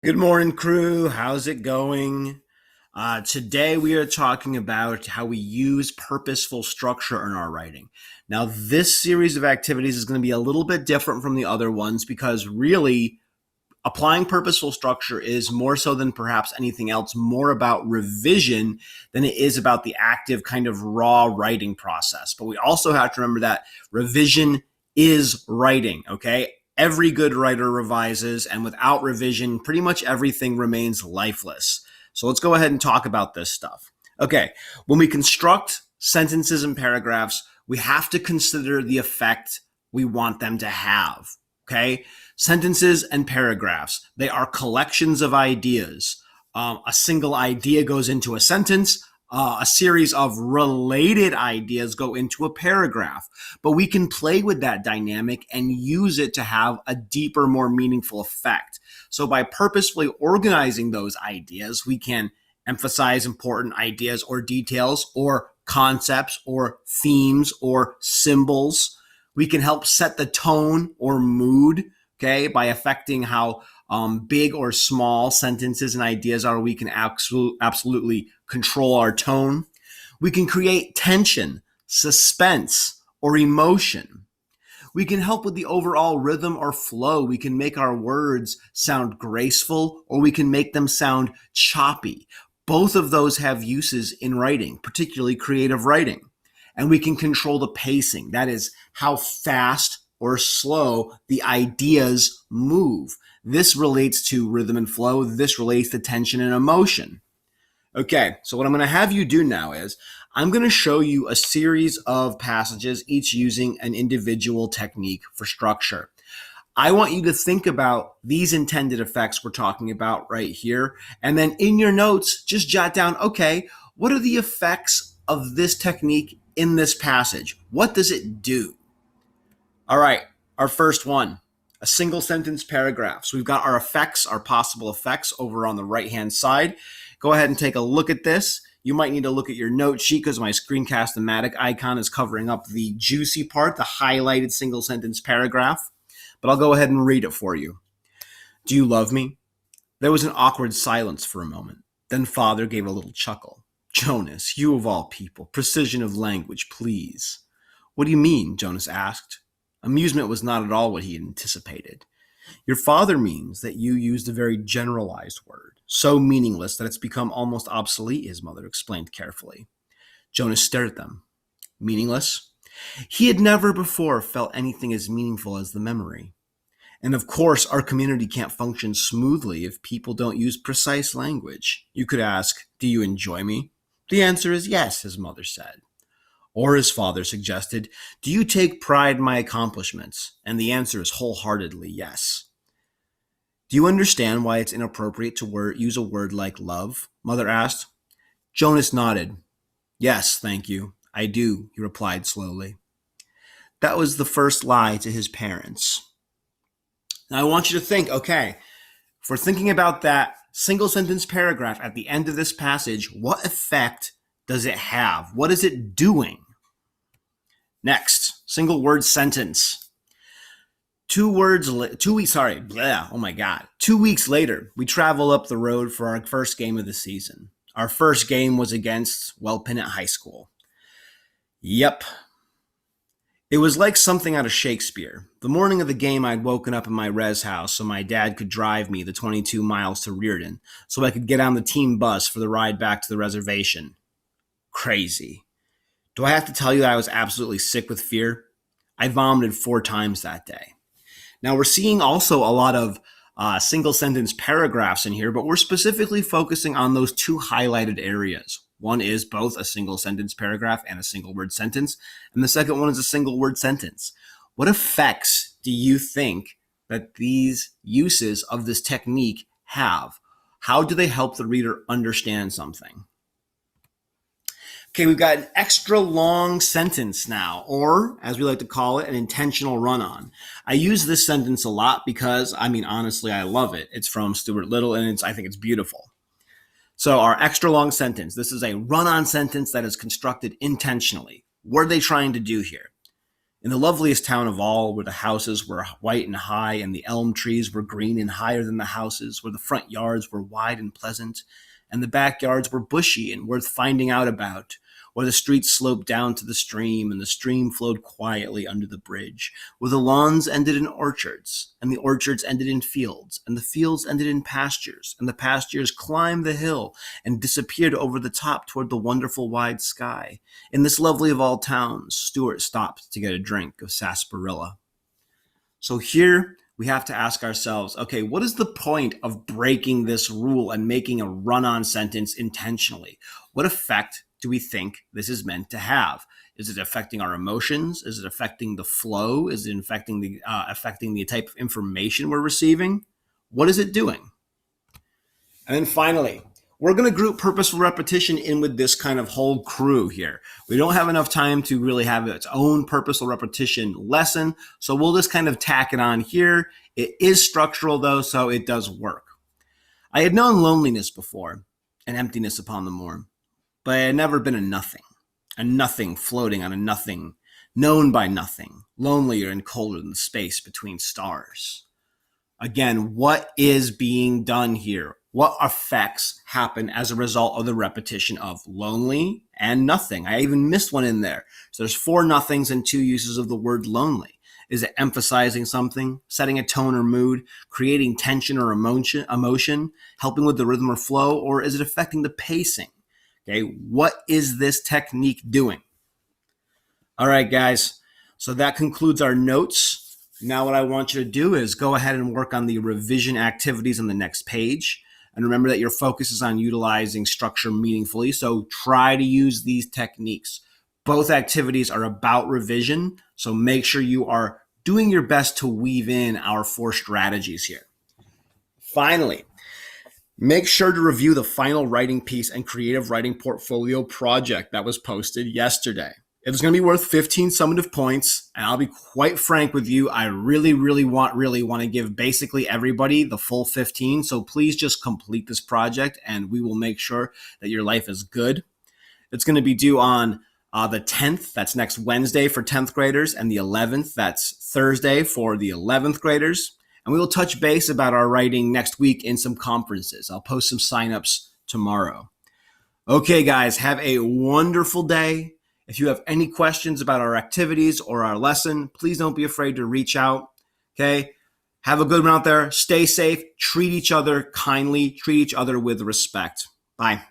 Good morning, crew. How's it going? Today we are talking about how we use purposeful structure in our writing. Now, this series of activities is going to be a little bit different from the other ones because really applying purposeful structure is more so than perhaps anything else, more about revision than it is about the active kind of raw writing process. But we also have to remember that revision is writing, okay? Every good writer revises, and without revision, pretty much everything remains lifeless. So let's go ahead and talk about this stuff. Okay, when we construct sentences and paragraphs, we have to consider the effect we want them to have. Okay, sentences and paragraphs, they are collections of ideas. A single idea goes into a sentence. A series of related ideas go into a paragraph. But we can play with that dynamic and use it to have a deeper, more meaningful effect. So by purposefully organizing those ideas, we can emphasize important ideas or details or concepts or themes or symbols. We can help set the tone or mood, okay, by affecting how big or small sentences and ideas are. We can absolutely control our tone. We can create tension, suspense, or emotion. We can help with the overall rhythm or flow. We can make our words sound graceful, or we can make them sound choppy. Both of those have uses in writing, particularly creative writing. And we can control the pacing. That is how fast or slow the ideas move. This relates to rhythm and flow. This relates to tension and emotion. Okay, so what I'm going to have you do now is I'm going to show you a series of passages, each using an individual technique for structure. I want you to think about these intended effects we're talking about right here. And then in your notes, just jot down, okay, what are the effects of this technique in this passage? What does it do? All right, our first one, a single sentence paragraph. So we've got our effects, our possible effects over on the right-hand side. Go ahead and take a look at this. You might need to look at your note sheet because my screencast-o-matic icon is covering up the juicy part, the highlighted single sentence paragraph. But I'll go ahead and read it for you. Do you love me? There was an awkward silence for a moment. Then Father gave a little chuckle. Jonas, you of all people, precision of language, please. What do you mean? Jonas asked. Amusement was not at all what he had anticipated. Your father means that you used a very generalized word, so meaningless that it's become almost obsolete, his mother explained carefully. Jonas stared at them. Meaningless? He had never before felt anything as meaningful as the memory. And of course, our community can't function smoothly if people don't use precise language. You could ask, do you enjoy me? The answer is yes, his mother said. Or his father suggested, do you take pride in my accomplishments? And the answer is wholeheartedly yes. Do you understand why it's inappropriate to use a word like love? Mother asked. Jonas nodded. Yes, thank you. I do, he replied slowly. That was the first lie to his parents. Now I want you to think, okay, if we're thinking about that single sentence paragraph at the end of this passage, what effect does it have? What is it doing? Next, single word sentence. 2 weeks later, we travel up the road for our first game of the season. Our first game was against, Pinnett High School. Yep. It was like something out of Shakespeare. The morning of the game, I'd woken up in my res house so my dad could drive me the 22 miles to Reardon so I could get on the team bus for the ride back to the reservation. Crazy. Do I have to tell you that I was absolutely sick with fear? I vomited 4 times that day. Now, we're seeing also a lot of single sentence paragraphs in here, but we're specifically focusing on those 2 highlighted areas. One is both a single sentence paragraph and a single word sentence, and the second one is a single word sentence. What effects do you think that these uses of this technique have? How do they help the reader understand something? Okay, we've got an extra long sentence now, or as we like to call it, an intentional run-on. I use this sentence a lot because, honestly, I love it. It's from Stuart Little, and I think it's beautiful. So our extra long sentence, this is a run-on sentence that is constructed intentionally. What are they trying to do here? In the loveliest town of all, where the houses were white and high, and the elm trees were green and higher than the houses, where the front yards were wide and pleasant, and the backyards were bushy and worth finding out about, where the streets sloped down to the stream, and the stream flowed quietly under the bridge, where the lawns ended in orchards, and the orchards ended in fields, and the fields ended in pastures, and the pastures climbed the hill and disappeared over the top toward the wonderful wide sky. In this lovely of all towns, Stuart stopped to get a drink of sarsaparilla. So here we have to ask ourselves, okay, what is the point of breaking this rule and making a run-on sentence intentionally? What effect do we think this is meant to have? Is it affecting our emotions? Is it affecting the flow? Is it affecting the type of information we're receiving? What is it doing? And then finally, we're going to group purposeful repetition in with this kind of whole crew here. We don't have enough time to really have its own purposeful repetition lesson, so we'll just kind of tack it on here. It is structural though, so it does work. I had known loneliness before, and emptiness upon the moor, but I had never been a nothing floating on a nothing, known by nothing, lonelier and colder than the space between stars. Again, what is being done here? What effects happen as a result of the repetition of lonely and nothing? I even missed one in there. So there's 4 nothings and 2 uses of the word lonely. Is it emphasizing something, setting a tone or mood, creating tension or emotion, helping with the rhythm or flow, or is it affecting the pacing? Okay, what is this technique doing? All right, guys. So that concludes our notes. Now what I want you to do is go ahead and work on the revision activities on the next page. And remember that your focus is on utilizing structure meaningfully. So try to use these techniques. Both activities are about revision. So make sure you are doing your best to weave in our 4 strategies here. Finally, make sure to review the final writing piece and creative writing portfolio project that was posted yesterday. It's going to be worth 15 summative points, and I'll be quite frank with you. I really want to give basically everybody the full 15. So please just complete this project, and we will make sure that your life is good. It's going to be due on the 10th. That's next Wednesday for 10th graders, and the 11th. That's Thursday for the 11th graders. And we will touch base about our writing next week in some conferences. I'll post some signups tomorrow. Okay, guys, have a wonderful day. If you have any questions about our activities or our lesson, please don't be afraid to reach out. Okay, have a good one out there. Stay safe. Treat each other kindly. Treat each other with respect. Bye.